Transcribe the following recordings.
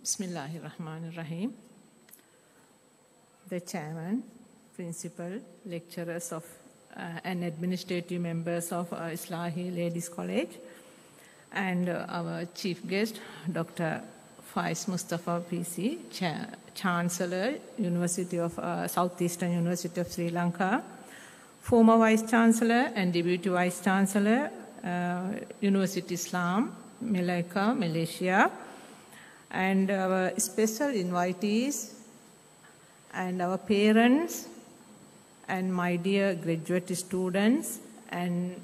Bismillahirrahmanirrahim. The chairman, principal, lecturers of and administrative members of Islahi Ladies College, and our chief guest, Dr. Faiz Mustafa PC, Chancellor, University of Southeastern University of Sri Lanka, former Vice Chancellor and Deputy Vice Chancellor, University Islam, Malacca, Malaysia, and our special invitees and our parents and my dear graduate students and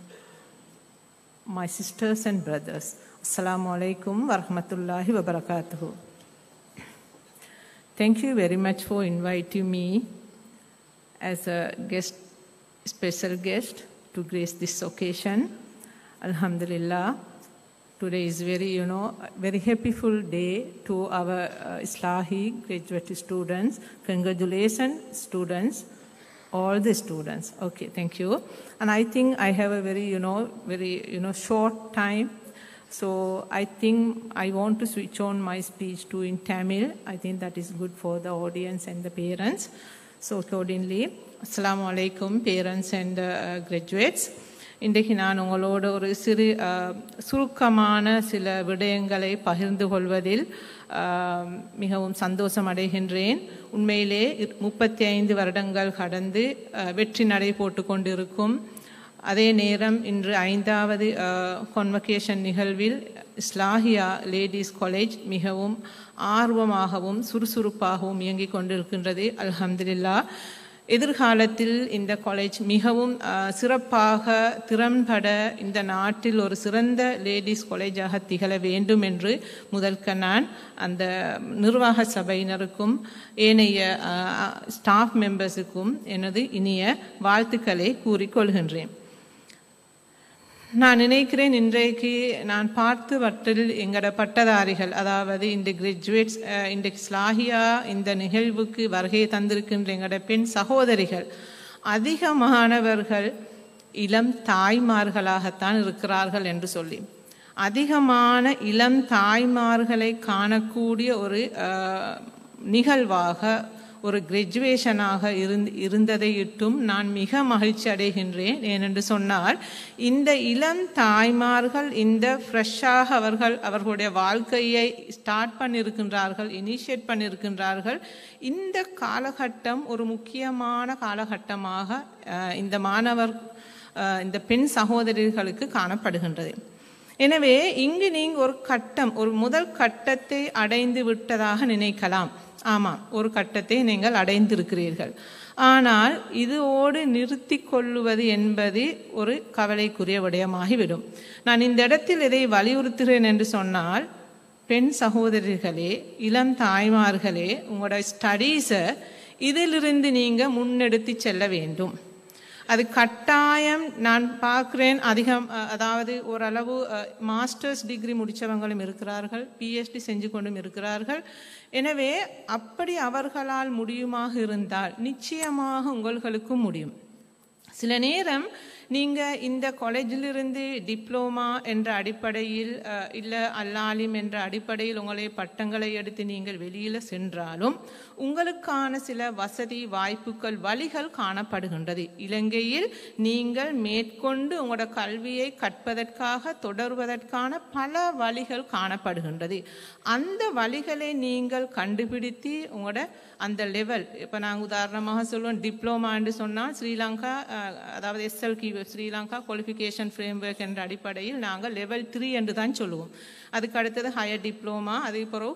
my sisters and brothers. Assalamu alaikum wa rahmatullahi wa barakatuhu. Thank you very much for inviting me as a guest, special guest to grace this occasion. Alhamdulillah. Today is very happyful day to our Islahi graduate students. Congratulations, students, all the students. Okay, thank you. And I think I have a very short time. So I think I want to switch on my speech to in Tamil. I think that is good for the audience and the parents. So accordingly, Assalamu alaikum, parents and graduates. இன்றைக்கு நான் உங்களோட ஒரு சுருக்கமான சில விடயங்களை பகிர்ந்து கொள்வதில் மிகவும் சந்தோஷம் அடைகின்றேன். உண்மையிலே 35 வருடங்கள் கடந்து வெற்றி நடை போட்டு கொண்டிருக்கும் அதே நேரம் இன்று 5வது கான்வகேஷன் நிகழ்வில் இஸ்லாஹியா லேடிஸ் காலேஜ் மிகவும் ஆர்வமாகவும் சுறுசுறுப்பாகவும் இயங்கிக் கொண்டிருக்கின்றது. அல்ஹம்துலில்லாஹ். எதிர்காலத்தில் இந்த காலேஜ் மிகவும் சிறப்பாக திறம்பட இந்த நாட்டில் ஒரு சிறந்த லேடிஸ் காலேஜாக திகழ வேண்டும் என்று முதல்க நான் அந்த நிர்வாக சபையினருக்கும் ஏனைய ஸ்டாஃப் மெம்பர்ஸுக்கும் எனது இனிய வாழ்த்துக்களை கூறிக்கொள்கின்றேன். நான் நினைக்கிறேன் இன்றைக்கு நான் பார்த்து வற்றில் எங்களோட பட்டதாரிகள், அதாவது இந்த கிராஜுவேட்ஸ், இந்த இஸ்லாஹியா இந்த நிகழ்வுக்கு வருகை தந்திருக்கின்ற எங்களோட பெண் சகோதரிகள் அதிகமானவர்கள் இளம் தாய்மார்களாகத்தான் இருக்கிறார்கள் என்று சொல்லி, அதிகமான இளம் தாய்மார்களை காணக்கூடிய ஒரு நிகழ்வாக ஒரு கிராஜுவேஷனாக இருந்ததை இட்டும் நான் மிக மகிழ்ச்சி அடைகின்றேன். ஏனென்று சொன்னால் இந்த இளம் தாய்மார்கள் இந்த ஃப்ரெஷ்ஷாக அவர்களுடைய வாழ்க்கையை ஸ்டார்ட் பண்ணியிருக்கின்றார்கள், இனிஷியேட் பண்ணியிருக்கின்றார்கள். இந்த காலகட்டம் ஒரு முக்கியமான காலகட்டமாக இந்த பெண் சகோதரிகளுக்கு காணப்படுகின்றது. எனவே இங்கு நீங்கள் ஒரு முதல் கட்டத்தை அடைந்து விட்டதாக நினைக்கலாம். ஆமாம், ஒரு கட்டத்தை நீங்கள் அடைந்திருக்கிறீர்கள். ஆனால் இதோடு நிறுத்தி கொள்ளுவது என்பது ஒரு கவலைக்குரிய விடயமாகிவிடும். நான் இந்த இடத்தில் எதை வலியுறுத்துகிறேன் என்று சொன்னால், பெண் சகோதரிகளே, இளம் தாய்மார்களே, உங்களோட ஸ்டடீஸை இதிலிருந்து நீங்கள் முன்னெடுத்து செல்ல வேண்டும். அது கட்டாயம். நான் பார்க்குறேன் அதாவது ஓரளவு மாஸ்டர்ஸ் டிகிரி முடித்தவங்களும் இருக்கிறார்கள், பிஹெச்டி செஞ்சு கொண்டும் இருக்கிறார்கள். எனவே அப்படி அவர்களால் முடியுமாக இருந்தால் நிச்சயமாக உங்களுக்கும் முடியும். சில நேரம் நீங்கள் இந்த காலேஜிலிருந்து டிப்ளோமா என்ற அடிப்படையில் இல்லை அல்லாலிம் என்ற அடிப்படையில் உங்களை பட்டங்களை எடுத்து நீங்கள் வெளியில் சென்றாலும் உங்களுக்கான சில வசதி வாய்ப்புகள் வழிகள் காணப்படுகின்றது. இலங்கையில் நீங்கள் மேற்கொண்டு உங்களோட கல்வியை கற்பதற்காக தொடர்வதற்கான பல வழிகள் காணப்படுகின்றது. அந்த வழிகளை நீங்கள் கண்டுபிடித்து உங்களோட அந்த லெவல், இப்போ நாங்கள் உதாரணமாக சொல்லுவோம், டிப்ளோமா என்று சொன்னால் ஸ்ரீலங்கா, அதாவது எஸ்எல்கி ஸ்ரீலங்கா குவாலிஃபிகேஷன் ஃப்ரேம்வொர்க் என்ற அடிப்படையில் நாங்கள் லெவல் 3 என்று தான் சொல்லுவோம். அதுக்கு அடுத்தது ஹையர் டிப்ளோமா, அதே பிறகு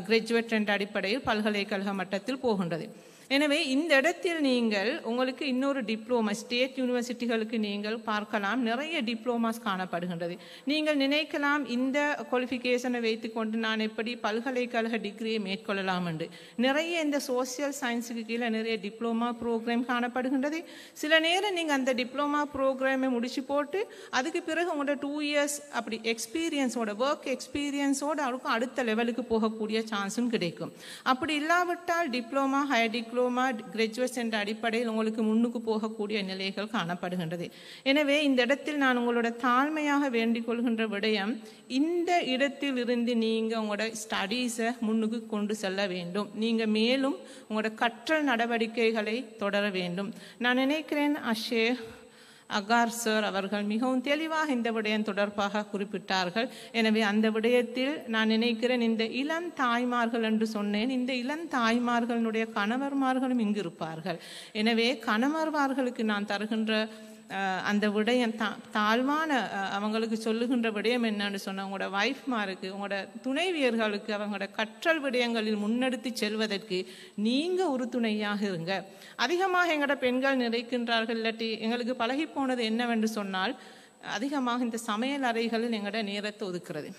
கிராஜுவேட் என்ற அடிப்படையில் பல்கலைக்கழக மட்டத்தில் போகின்றது. எனவே இந்த இடத்தில் நீங்கள் உங்களுக்கு இன்னொரு டிப்ளோமா ஸ்டேட் யூனிவர்சிட்டிகளுக்கு நீங்கள் பார்க்கலாம், நிறைய டிப்ளோமாஸ் காணப்படுகின்றது. நீங்கள் நினைக்கலாம் இந்த குவாலிஃபிகேஷனை வைத்துக்கொண்டு நான் எப்படி பல்கலைக்கழக டிகிரியை மேற்கொள்ளலாம் என்று. நிறைய இந்த சோசியல் சயின்ஸுக்கு கீழே நிறைய டிப்ளோமா ப்ரோக்ராம் காணப்படுகின்றது. சில நேரம் நீங்கள் அந்த டிப்ளோமா ப்ரோக்ராமை முடிச்சு போட்டு அதுக்கு பிறகு உங்களோட 2 இயர்ஸ் அப்படி எக்ஸ்பீரியன்ஸோட ஒர்க் எக்ஸ்பீரியன்ஸோடு அவருக்கும் அடுத்த லெவலுக்கு போகக்கூடிய சான்ஸும் கிடைக்கும். அப்படி இல்லாவிட்டால் diploma higher diploma diploma, graduates என்ற அடிப்படையில் உங்களுக்கு முன்னுக்கு போகக்கூடிய நிலைகள் காணப்படுகின்றது. எனவே இந்த இடத்தில் நான் உங்களோட தாழ்மையாக வேண்டிக் கொள்கின்ற விடயம், இந்த இடத்தில் இருந்து நீங்கள் உங்களோட ஸ்டடீஸை முன்னுக்கு கொண்டு செல்ல வேண்டும். நீங்கள் மேலும் உங்களோட கற்றல் நடவடிக்கைகளை தொடர வேண்டும். நான் நினைக்கிறேன் அகார் சார் அவர்கள் மிகவும் தெளிவாக இந்த விடயம் தொடர்பாக குறிப்பிட்டார்கள். எனவே அந்த விடயத்தில் நான் நினைக்கிறேன், இந்த இளம் தாய்மார்கள் என்று சொன்னேன், இந்த இளம் தாய்மார்களுடைய கணவர்மார்களும் இங்கு இருப்பார்கள். எனவே கணவர்மார்களுக்கு நான் தருகின்ற அந்த விடயம் தாழ்வான அவங்களுக்கு சொல்லுகின்ற விடயம் என்னன்னு சொன்னால், உங்களோட வைஃப்மாருக்கு, உங்களோட துணைவியர்களுக்கு அவங்களோட கற்றல் விடயங்களில் முன்னெடுத்து செல்வதற்கு நீங்கள் உறுதுணையாக இருங்க. அதிகமாக எங்களோட பெண்கள் நிறைக்கின்றார்கள், இல்லாட்டி எங்களுக்கு பழகி போனது என்னவென்று சொன்னால், அதிகமாக இந்த சமையல் அறைகளில் எங்களோட நேரத்தை ஒதுக்குறது.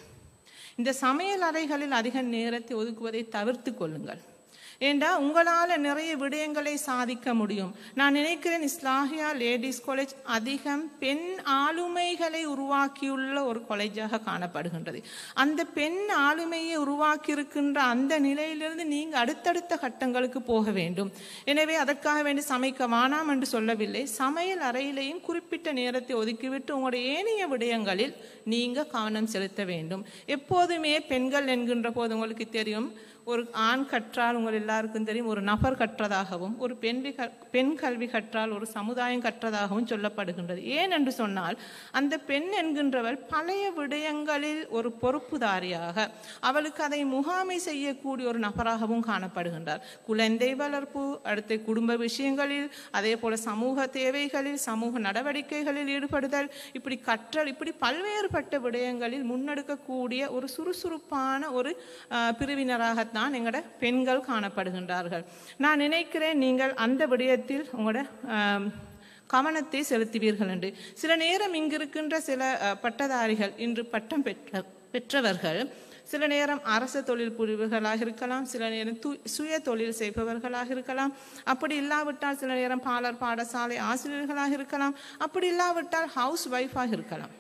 இந்த சமையல் அறைகளில் அதிக நேரத்தை ஒதுக்குவதை தவிர்த்து கொள்ளுங்கள். ஏண்டா உங்களால் நிறைய விடயங்களை சாதிக்க முடியும். நான் நினைக்கிறேன் இஸ்லாஹியா லேடிஸ் காலேஜ் அதிகம் பெண் ஆளுமைகளை உருவாக்கியுள்ள ஒரு காலேஜாக காணப்படுகின்றது. அந்த பெண் ஆளுமையை உருவாக்கி இருக்கின்ற அந்த நிலையிலிருந்து நீங்கள் அடுத்தடுத்த கட்டங்களுக்கு போக வேண்டும். எனவே அதற்காக வேண்டி சமைக்க வேணாம் என்று சொல்லவில்லை. சமையல் அறையிலேயும் குறிப்பிட்ட நேரத்தை ஒதுக்கிவிட்டு உங்களுடைய ஏனைய விடயங்களில் நீங்கள் கவனம் செலுத்த வேண்டும். எப்போதுமே பெண்கள் என்கின்ற போது உங்களுக்கு தெரியும், ஒரு ஆண் கற்றால் உங்கள் எல்லாருக்கும் தெரியும் ஒரு நபர் கற்றதாகவும், ஒரு பெண் கல்வி கற்றால் ஒரு சமுதாயம் கற்றதாகவும் சொல்லப்படுகின்றது. ஏன் என்று சொன்னால், அந்த பெண் என்கின்றவள் பழைய விடயங்களில் ஒரு பொறுப்புதாரியாக, அவளுக்கு அதை முகாமை செய்யக்கூடிய ஒரு நபராகவும் காணப்படுகின்றார். குழந்தை வளர்ப்பு, அடுத்த குடும்ப விஷயங்களில், அதே போல சமூக தேவைகளில், சமூக நடவடிக்கைகளில் ஈடுபடுதல், இப்படி கற்றல், இப்படி பல்வேறுபட்ட விடயங்களில் முன்னெடுக்கக்கூடிய ஒரு சுறுசுறுப்பான ஒரு பிரிவினராகத்தான் எங்களோட பெண்கள் காணப்படுகின்றார்கள். நான் நினைக்கிறேன் நீங்கள் அந்த விடயத்தில் உங்களோட கவனத்தை செலுத்துவீர்கள் என்று. சில நேரம் இங்கிருக்கின்ற சில பட்டதாரிகள், இன்று பட்டம் பெற்றவர்கள், சில நேரம் அரசு தொழில் புரிவுகளாக இருக்கலாம், சில நேரம் சுய தொழில் செய்பவர்களாக இருக்கலாம், அப்படி இல்லாவிட்டால் சில நேரம் பாடசாலை ஆசிரியர்களாக இருக்கலாம், அப்படி இல்லாவிட்டால் ஹவுஸ் ஒய்ஃபாக இருக்கலாம்.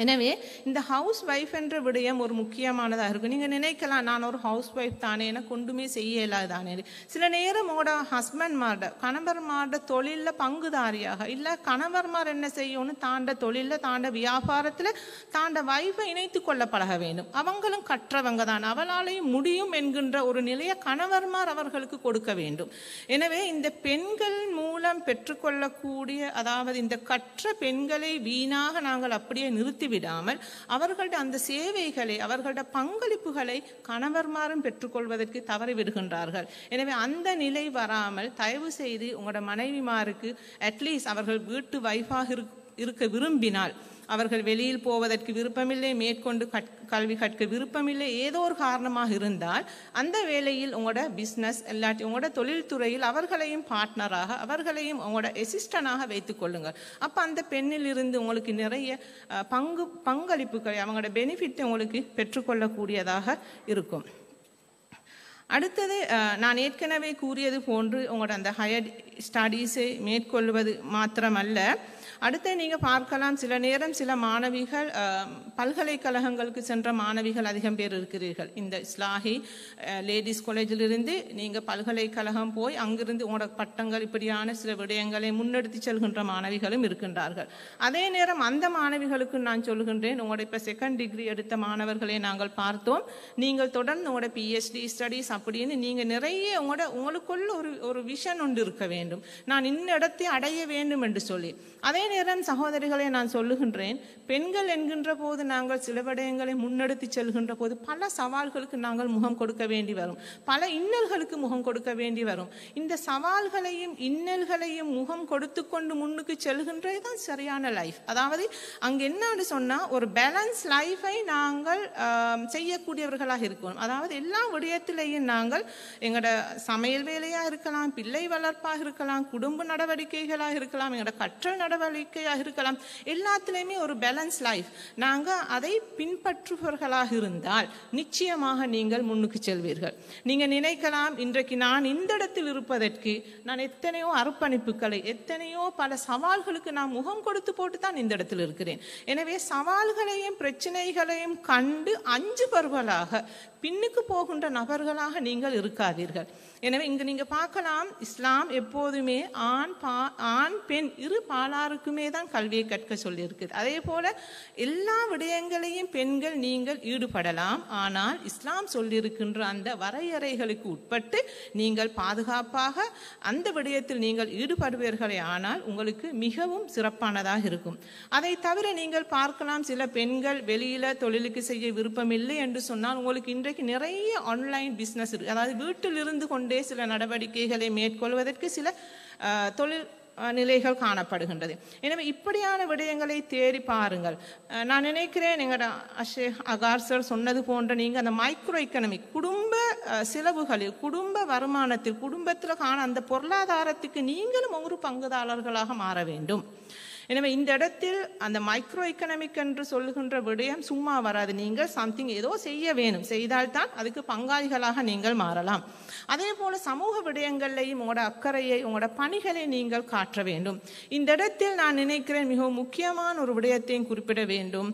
எனவே இந்த ஹவுஸ் ஒய்ஃப் என்ற விடயம் ஒரு முக்கியமானதாக இருக்கும். நீங்கள் நினைக்கலாம், நான் ஒரு ஹவுஸ் ஒய்ஃப் தானே, எனக்கு ஒன்றுமே செய்ய இல்லாதானே. சில நேரம் உங்களோட ஹஸ்பண்ட்மார்ட, கணவர்மார்ட தொழிலில் பங்குதாரியாக, இல்லை கணவர்மார் என்ன செய்யணும், தாண்ட தொழிலில், தாண்ட வியாபாரத்தில் தாண்ட வைஃபை இணைத்து கொள்ள பழக வேண்டும். அவங்களும் கற்றவங்க தான், அவளாலையும் முடியும் என்கின்ற ஒரு நிலையை கணவர்மார் அவர்களுக்கு கொடுக்க வேண்டும். எனவே இந்த பெண்கள் மூலம் பெற்றுக்கொள்ளக்கூடிய, அதாவது இந்த கற்ற பெண்களை வீணாக நாங்கள் அப்படியே நிறுத்தி விடாமல் அவர்களுடைய அந்த சேவைகளை, அவர்களுடைய பங்களிப்புகளை கணவர்மாரும் பெற்றுக்கொள்வதற்கு தவறிவிடுகின்றார்கள். எனவே அந்த நிலை வராமல் தயவு செய்து உங்களோட மனைவிமாருக்கு அட்லீஸ்ட் அவர்கள் வீட்டு வைஃபாக இருக்க விரும்பினால், அவர்கள் வெளியில் போவதற்கு விருப்பமில்லை, மேற்கொண்டு கல்வி கற்க விருப்பமில்லை, ஏதோ ஒரு காரணமாக இருந்தால் அந்த வேளையில் உங்களோட பிஸ்னஸ் இல்லாட்டி உங்களோட தொழில்துறையில் அவர்களையும் பார்ட்னராக, அவர்களையும் உங்களோட அசிஸ்டண்டாக வைத்துக் கொள்ளுங்கள். அப்போ அந்த பெண்ணில் இருந்து உங்களுக்கு நிறைய பங்களிப்புகளை, அவங்களோட பெனிஃபிட்டை உங்களுக்கு பெற்றுக்கொள்ளக்கூடியதாக இருக்கும். அடுத்தது, நான் ஏற்கனவே கூறியது போன்று உங்களோட அந்த ஹையர் ஸ்டடீஸை மேற்கொள்வது மாத்திரமல்ல, அடுத்து நீங்கள் பார்க்கலாம், சில நேரம் சில மாணவிகள் பல்கலைக்கழகங்களுக்கு சென்ற மாணவிகள் அதிகம் பேர் இருக்கிறீர்கள். இந்த இஸ்லாஹி லேடிஸ் காலேஜிலிருந்து நீங்கள் பல்கலைக்கழகம் போய் அங்கிருந்து உங்களோட பட்டங்கள், இப்படியான சில விடயங்களை முன்னெடுத்து செல்கின்ற மாணவிகளும் இருக்கின்றார்கள். அதே நேரம் அந்த மாணவிகளுக்கு நான் சொல்கின்றேன், உங்களோட இப்போ செகண்ட் டிகிரி எடுத்த மாணவர்களை நாங்கள் பார்த்தோம், நீங்கள் தொடர்ந்து உங்களோட பிஹெச்டி ஸ்டடீஸ் அப்படின்னு நீங்கள் நிறைய உங்களுக்குள்ள ஒரு விஷன் ஒன்று இருக்க வேண்டும், நான் இந்த இடத்தை அடைய வேண்டும் என்று சொல்லி. அதே நேரம் சகோதரிகளை நான் சொல்லுகின்றேன், பெண்கள் என்கின்ற போது நாங்கள் சில விடயங்களை முன்னெடுத்து செல்கின்ற போது பல சவால்களுக்கு நாங்கள் முகம் கொடுக்க வேண்டி வரும், பல இன்னல்களுக்கு முகம் கொடுக்க வேண்டி வரும். இந்த சவால்களையும் இன்னல்களையும் முகம் கொடுத்து கொண்டு முன்னுக்கு செல்கின்றது தான் சரியான லைஃப். அதாவது அங்கே என்னன்னு சொன்னால், ஒரு பேலன்ஸ் லைஃபை நாங்கள் செய்யக்கூடியவர்களாக இருக்கணும். அதாவது எல்லா விடயத்திலையும் நாங்கள் எங்களோட சமையல் வேலையாக இருக்கலாம், பிள்ளை வளர்ப்பாக இருக்கலாம், குடும்ப நடவடிக்கைகளாக இருக்கலாம், எங்களோட கற்றல் நடவடிக்கை வாழ்க்கையாக இருக்கலாம், எல்லாத்துலேயுமே ஒரு பேலன்ஸ் லைஃப் நாங்கள் அதை பின்பற்றுபவர்களாக இருந்தால் நிச்சயமாக நீங்கள் முன்னுக்கு செல்வீர்கள். நீங்கள் நினைக்கலாம், இன்றைக்கு நான் இந்த இடத்தில் இருப்பதற்கு நான் எத்தனையோ அர்ப்பணிப்புகளை, எத்தனையோ பல சவால்களுக்கு நான் முகம் கொடுத்து போட்டு தான் இந்த இடத்தில் இருக்கிறேன். எனவே சவால்களையும் பிரச்சனைகளையும் கண்டு அஞ்சுபவர்களாக பின்னுக்கு போகின்ற நபர்களாக நீங்கள் இருக்காதீர்கள். எனவே இங்கு நீங்க பார்க்கலாம், இஸ்லாம் எப்போதுமே ஆண் பெண் இரு பாலாருக்குமே தான் கல்வியை கற்க சொல்லி இருக்குது. அதே போல எல்லா விடயங்களையும் பெண்கள் நீங்கள் ஈடுபடலாம். ஆனால் இஸ்லாம் சொல்லியிருக்கின்ற அந்த வரையறைகளுக்கு உட்பட்டு நீங்கள் பாதுகாப்பாக அந்த விடயத்தில் நீங்கள் ஈடுபடுவீர்களே ஆனால் உங்களுக்கு மிகவும் சிறப்பானதாக இருக்கும். அதை தவிர நீங்கள் பார்க்கலாம், சில பெண்கள் வெளியில தொழிலுக்கு செய்ய விருப்பம் இல்லை என்று சொன்னால் உங்களுக்கு இன்றைக்கு நிறைய ஆன்லைன் பிசினஸ் இருக்கு. அதாவது வீட்டில் இருந்து கொண்டே சில நடவடிக்கைகளை மேற்கொள்வதற்கு சில தொழில் நிலைகள் காணப்படுகின்றது. எனவே இப்படியான விடயங்களை தேடி பாருங்கள். நான் நினைக்கிறேன், எங்களோட ஷேக் அகார் சார் சொன்னது போன்ற நீங்கள் அந்த மைக்ரோ எக்கனாமிக் குடும்ப செலவுகளில், குடும்ப வருமானத்தில், குடும்பத்தில் காண அந்த பொருளாதாரத்துக்கு நீங்களும் ஒரு பங்குதாரர்களாக மாற வேண்டும். எனவே இந்த இடத்தில் அந்த மைக்ரோ எக்கனாமிக் என்று சொல்லுகின்ற விடயம் சும்மா வராது. நீங்கள் சம்திங் ஏதோ செய்ய வேணும், செய்தால்தான் அதுக்கு பங்காளிகளாக நீங்கள் மாறலாம். அதே போல சமூக விடயங்களையும் உங்களோட அக்கறையை, உங்களோட பணிகளை நீங்கள் காட்ட வேண்டும். இந்த இடத்தில் நான் நினைக்கிறேன் மிகவும் முக்கியமான ஒரு விடயத்தையும் குறிப்பிட வேண்டும்.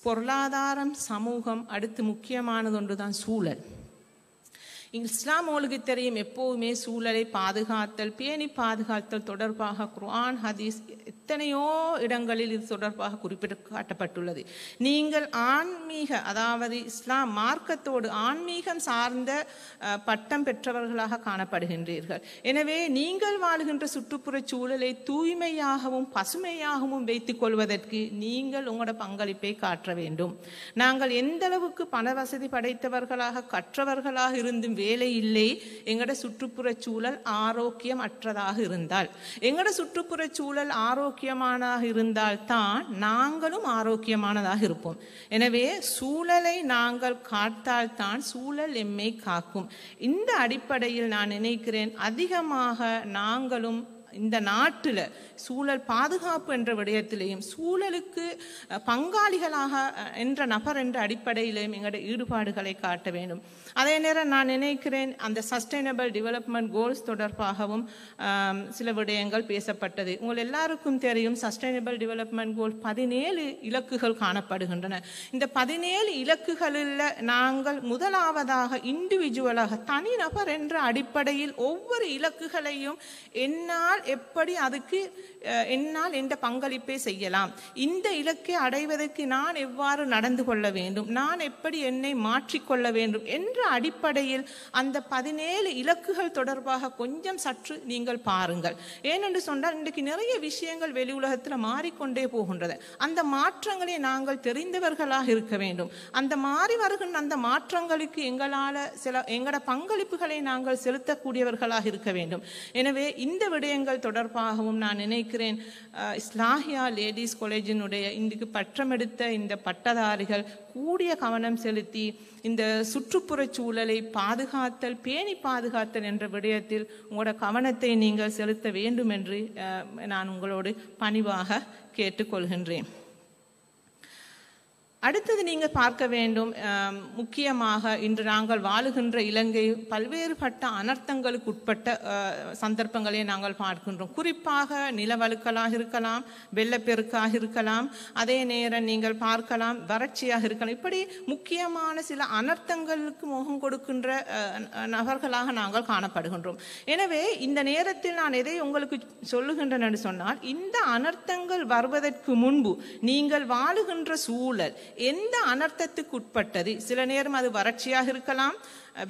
பொருளாதாரம், சமூகம், அடுத்து முக்கியமானது ஒன்றுதான் சூழல். இஸ்லாம் உங்களுக்கு தெரியும், எப்போவுமே சூழலை பாதுகாத்தல், பேணி பாதுகாத்தல் தொடர்பாக குர்ஆன், ஹதீஸ் எத்தனையோ இடங்களில் இது தொடர்பாக குறிப்பிட்டு காட்டப்பட்டுள்ளது. நீங்கள் ஆன்மீக, அதாவது இஸ்லாம் மார்க்கத்தோடு ஆன்மீகம் சார்ந்த பட்டம் பெற்றவர்களாக காணப்படுகின்றீர்கள். எனவே நீங்கள் வாழ்கின்ற சுற்றுப்புற சூழலை தூய்மையாகவும் பசுமையாகவும் வைத்துக் கொள்வதற்கு நீங்கள் உங்களோட பங்களிப்பை காட்ட வேண்டும். நாங்கள் எந்த அளவுக்கு பண வசதி படைத்தவர்களாக, கற்றவர்களாக இருந்தும் வேலை இல்லை, எங்கட சுற்றுப்புற சூழல் ஆரோக்கியம் அற்றதாக இருந்தால், எங்கட சுற்றுப்புற சூழல் ஆரோக்கியமானதாக இருந்தால் தான் நாங்களும் ஆரோக்கியமானதாக இருப்போம். எனவே சூழலை நாங்கள் காத்தால் தான் சூழல் எம்மை காக்கும். இந்த அடிப்படையில் நான் நினைக்கிறேன், அதிகமாக நாங்களும் இந்த நாட்டில் சூழல் பாதுகாப்பு என்ற விடயத்திலேயும் சூழலுக்கு பங்காளிகளாக என்ற நபர் என்ற அடிப்படையிலேயும் எங்களுடைய ஈடுபாடுகளை காட்ட வேண்டும். அதே நேரம் நான் நினைக்கிறேன், அந்த சஸ்டைனபிள் டெவலப்மெண்ட் கோல்ஸ் தொடர்பாகவும் சில விடயங்கள் பேசப்பட்டது. உங்கள் எல்லாருக்கும் தெரியும், சஸ்டைனபிள் டெவலப்மெண்ட் கோல் 17 இலக்குகள் காணப்படுகின்றன. இந்த 17 இலக்குகளில் நாங்கள் முதலாவதாக இண்டிவிஜுவலாக, தனிநபர் என்ற அடிப்படையில் ஒவ்வொரு இலக்குகளையும் என்னால் எப்படி அதுக்கு என்னால் என்ற பங்களிப்பை செய்யலாம், இந்த இலக்கை அடைவதற்கு நான் எவ்வாறு நடந்து கொள்ள வேண்டும், நான் எப்படி என்னை மாற்றிக்கொள்ள வேண்டும் என்ற அடிப்படையில் அந்த 17 இலக்குகள் தொடர்பாக கொஞ்சம் சற்று நீங்கள் பாருங்கள். ஏனென்று சொன்னால் இன்றைக்கு நிறைய விஷயங்கள் வெளி உலகத்தில் மாறிக்கொண்டே போகின்றது. அந்த மாற்றங்களை நாங்கள் தெரிந்தவர்களாக இருக்க வேண்டும். அந்த மாறி வருகின்ற அந்த மாற்றங்களுக்கு எங்களால் எங்களோட பங்களிப்புகளை நாங்கள் செலுத்தக்கூடியவர்களாக இருக்க வேண்டும். எனவே இந்த விடயங்கள் தொடர்பாகவும் நான் நினைக்கிறேன், இஸ்லாஹியா லேடிஸ் காலேஜினுடைய இன்றைக்கு பட்டமெடுத்த இந்த பட்டதாரிகள் கூடிய கவனம் செலுத்தி இந்த சுற்றுப்புற சூழலை பாதுகாத்தல், பேணி பாதுகாத்தல் என்ற விடயத்தில் உங்களோட கவனத்தை நீங்கள் செலுத்த வேண்டும் என்று நான் உங்களோடு பணிவாக கேட்டுக்கொள்கின்றேன். அடுத்தது நீங்கள் பார்க்க வேண்டும், முக்கியமாக இன்று நாங்கள் வாழுகின்ற இலங்கை பல்வேறுபட்ட அனர்த்தங்களுக்கு உட்பட்ட சந்தர்ப்பங்களை நாங்கள் பார்க்கின்றோம். குறிப்பாக நிலவழுக்கலாக இருக்கலாம், வெள்ளப்பெருக்காக இருக்கலாம், அதே நேரம் நீங்கள் பார்க்கலாம் வறட்சியாக இருக்கலாம். இப்படி முக்கியமான சில அனர்த்தங்களுக்கு முகம் கொடுக்கின்ற நபர்களாக நாங்கள் காணப்படுகின்றோம். எனவே இந்த நேரத்தில் நான் எதை உங்களுக்கு சொல்லுகின்றேன் என்று சொன்னால், இந்த அனர்த்தங்கள் வருவதற்கு முன்பு நீங்கள் வாழுகின்ற சூழல் எந்த அனர்த்தத்துக்கு உட்பட்டது, சில நேரம் அது வறட்சியாக இருக்கலாம்,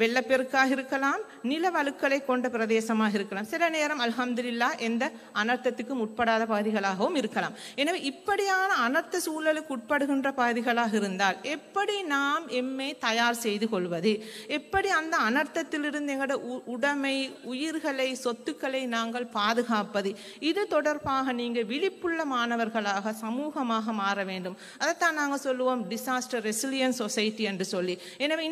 வெள்ளப்பெருக்காக இருக்கலாம், நிலவழுக்களை கொண்ட பிரதேசமாக இருக்கலாம், சில நேரம் அல்ஹம்துலில்லாஹ் எந்த அனர்த்தத்துக்கும் உட்படாத பகுதிகளாகவும் இருக்கலாம். எனவே இப்படியான அனர்த்த சூழலுக்கு உட்படுகின்ற பகுதிகளாக இருந்தால் எப்படி நாம் எம்மை தயார் செய்து கொள்வது, எப்படி அந்த அனர்த்தத்திலிருந்து எங்களோட உடைமை, உயிர்களை, சொத்துக்களை நாங்கள் பாதுகாப்பது, இது தொடர்பாக நீங்கள் விழிப்புள்ள மாணவர்களாக, சமூகமாக மாற வேண்டும். அதைத்தான் நாங்கள் சொல்லுவோம், சொல்லுவோம் டிசாஸ்டர் ரெசிலியன்ஸ் சொசைட்டி என்று சொல்லி. எனவே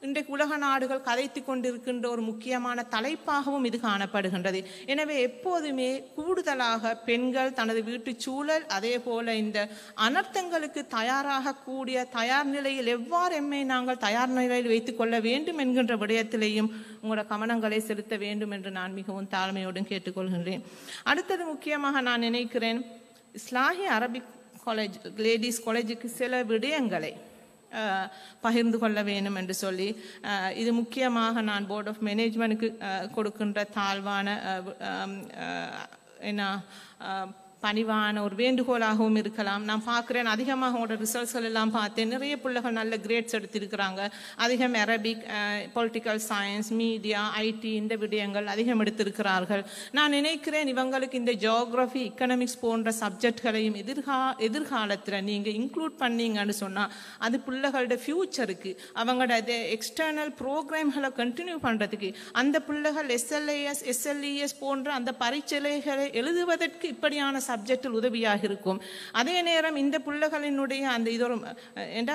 இன்றைக்கு உலக நாடுகள் கதைத்து கொண்டிருக்கின்ற ஒரு முக்கியமான தலைப்பாகவும் இது காணப்படுகின்றது. எனவே எப்போதுமே கூடுதலாக பெண்கள் தனது வீட்டு சூழல் அதே போல இந்த அனர்த்தங்களுக்கு தயார் நிலையில் எவ்வாறு எம்மை நாங்கள் தயார் நிலையில் வைத்துக் கொள்ள வேண்டும் என்கின்ற விடயத்திலேயும் உங்களோட கவனங்களை செலுத்த வேண்டும் என்று நான் மிகவும் தாழ்மையோடு கேட்டுக்கொள்கின்றேன். அடுத்தது முக்கியமாக நான் நினைக்கிறேன், இஸ்லாஹி அரபிக் காலேஜ் லேடிஸ் காலேஜுக்கு சில விடயங்களை பகிர்ந்து கொள்ள வேண்டும் என்று சொல்லி, இது முக்கியமாக நான் போர்ட் ஆஃப் மேனேஜ்மெண்ட்டுக்கு கொடுக்கின்ற தாழ்வான பணிவான ஒரு வேண்டுகோளாகவும் இருக்கலாம். நான் பார்க்குறேன், அதிகமாக உங்களோட ரிசல்ட்ஸ்கள் எல்லாம் பார்த்தேன், நிறைய பிள்ளைகள் நல்ல கிரேட்ஸ் எடுத்திருக்கிறாங்க. அதிகம் Arabic, political science, media, IT இந்த விடயங்கள் அதிகம் எடுத்திருக்கிறார்கள். நான் நினைக்கிறேன் இவங்களுக்கு இந்த ஜியோகிராஃபி, எக்கனாமிக்ஸ் போன்ற சப்ஜெக்ட்களையும் எதிர்காலத்தில் நீங்கள் இன்க்ளூட் பண்ணீங்கன்னு சொன்னால் அது பிள்ளைகளோட ஃபியூச்சருக்கு அவங்களோட எக்ஸ்டர்னல் ப்ரோக்ராம்களை கண்டினியூ பண்ணுறதுக்கு அந்த பிள்ளைகள் எஸ்எல்இஎஸ் போன்ற அந்த பரீட்சைகளை எழுதுவதற்கு இப்படியான சப்ஜெக்டில் உதவியாக இருக்கும். அதே நேரம் இந்த பிள்ளைகளினுடைய அந்த இதொரு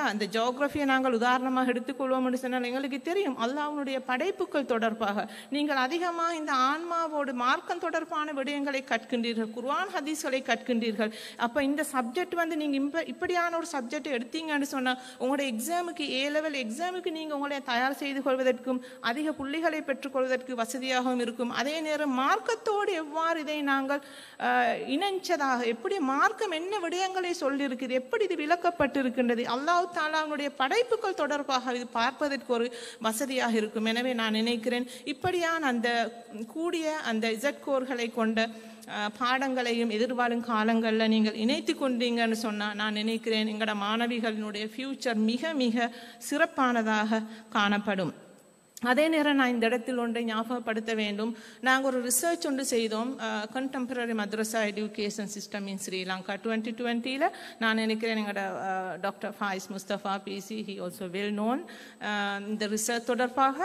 அந்த ஜியோகிராஃபியை நாங்கள் உதாரணமாக எடுத்துக்கொள்வோம் என்று சொன்னால் எங்களுக்கு தெரியும் அல்லாஹ்வுடைய படைப்புகள் தொடர்பாக நீங்கள் அதிகமாக இந்த ஆன்மாவோடு மார்க்கம் தொடர்பான விடயங்களை கற்கின்றீர்கள், குர்ஆன் ஹதீஸ்களை கற்கின்றீர்கள். அப்போ இந்த சப்ஜெக்ட் நீங்கள் இப்படியான ஒரு சப்ஜெக்டை எடுத்தீங்கன்னு சொன்னால் உங்களுடைய எக்ஸாமுக்கு A-level எக்ஸாமுக்கு நீங்கள் உங்களை தயார் செய்து கொள்வதற்கும் அதிக புள்ளிகளை பெற்றுக்கொள்வதற்கு வசதியாகவும் இருக்கும். அதே நேரம் மார்க்கத்தோடு எவ்வாறு இதை நாங்கள் இணைஞ்சதாக எப்படி மார்க்கம் என்ன விடயங்களை சொல்லியிருக்குது, எப்படி இது விளக்கப்பட்டிருக்கின்றது, அல்லாஹ் தஆலாவுடைய படைப்புகள் தொடர்பாக இது பார்ப்பதற்கு ஒரு வசதியாக இருக்கும். எனவே நான் நினைக்கிறேன் இப்படியான அந்த கூடிய அந்த இசட்கோர்களை கொண்ட பாடங்களையும் எதிர்வாழும் காலங்களில் நீங்கள் இணைத்து கொண்டீங்கன்னு சொன்னால் நான் நினைக்கிறேன் எங்களோட மாணவிகளினுடைய ஃபியூச்சர் மிக மிக சிறப்பானதாக காணப்படும். அதே நேரம் நான் இந்த இடத்தில் ஒன்றை ஞாபகப்படுத்த வேண்டும். நாங்கள் ஒரு ரிசர்ச் ஒன்று செய்தோம், contemporary madrasa education system in Sri Lanka 2020. நான் நினைக்கிறேன் எங்களோட டாக்டர் ஃபாயிஸ் முஸ்தபா பிசி, ஹி ஆல்சோ வெல் நோன் இந்த ரிசர்ச் தொடர்பாக.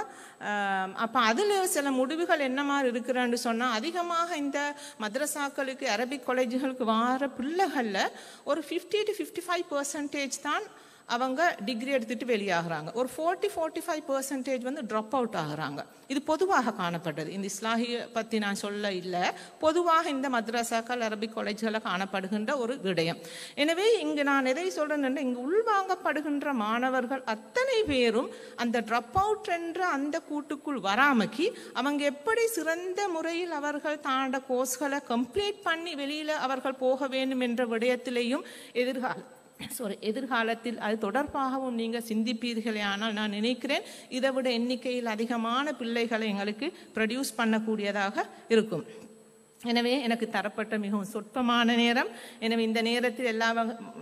அப்போ அதில் சில முடிவுகள் என்ன மாதிரி இருக்கிறான்னு சொன்னால் அதிகமாக இந்த மദ്രസാக்களுக்கு அரபிக் காலேஜுகளுக்கு வார பிள்ளைகளில் ஒரு 50 to 55% தான் அவங்க டிகிரி எடுத்துட்டு வெளியாகிறாங்க. ஒரு 40-45% ட்ராப் அவுட் ஆகிறாங்க. இது பொதுவாக காணப்பட்டது. இந்த இஸ்லாஹியை பற்றி நான் சொல்ல இல்லை, பொதுவாக இந்த மദ്രസാக்கள் அரபிக் காலேஜ்களில் காணப்படுகின்ற ஒரு விடயம். எனவே இங்கு நான் எதை சொல்றேன்னா இங்கு உள்வாங்கப்படுகின்ற மாணவர்கள் அத்தனை பேரும் அந்த ட்ராப் அவுட் என்ற அந்த கூட்டுக்குள் வராமக்கி அவங்க எப்படி சிறந்த முறையில் அவர்கள் தாண்ட கோர்ஸ்களை கம்ப்ளீட் பண்ணி வெளியில் அவர்கள் போக வேண்டும் என்ற விடயத்திலேயும் எதிர்காலத்தில் அது தொடர்பாகவும் நீங்கள் சிந்திப்பீர்களே. ஆனால் நான் நினைக்கிறேன் இதை விட எண்ணிக்கையில் அதிகமான பிள்ளைகளை எங்களுக்கு ப்ரொடியூஸ் பண்ணக்கூடியதாக இருக்கும். எனவே எனக்கு தரப்பட்ட மிகவும் சொற்பமான நேரம். எனவே இந்த நேரத்தில் எல்லா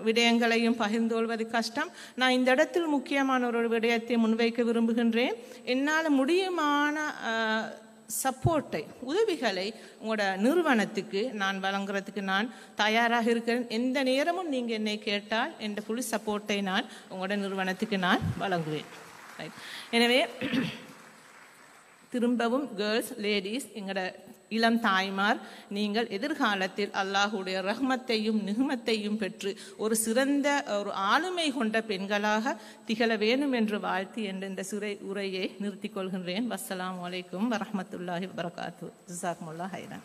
விடயங்களையும் பகிர்ந்து கொள்வது கஷ்டம். நான் இந்த இடத்தில் முக்கியமான ஒரு விடயத்தை முன்வைக்க விரும்புகின்றேன். என்னால் முடியுமான சப்போர்ட்டை, உதவிகளை உங்களோட நிறுவனத்துக்கு நான் வழங்குறதுக்கு நான் தயாராக இருக்கிறேன். எந்த நேரமும் நீங்கள் என்னை கேட்டால் என் ஃபுல் சப்போர்ட்டை நான் உங்களோட நிறுவனத்துக்கு நான் வழங்குவேன். எனவே திரும்பவும் கேர்ள்ஸ், லேடிஸ், எங்களோட இளம் தாய்மார், நீங்கள் எதிர்காலத்தில் அல்லாஹுடைய ரஹ்மத்தையும் நிஹ்மத்தையும் பெற்று ஒரு சிறந்த ஒரு ஆளுமை கொண்ட பெண்களாக திகழ வேண்டும் என்று வாழ்த்தி இந்த உரையை நிறுத்திக் கொள்கின்றேன். வஸ்ஸலாமு அலைக்கும் வரஹ்மத்துல்லாஹி வபரகாத்துஹு. ஜஸாக்குமுல்லாஹ் ஹைரன்.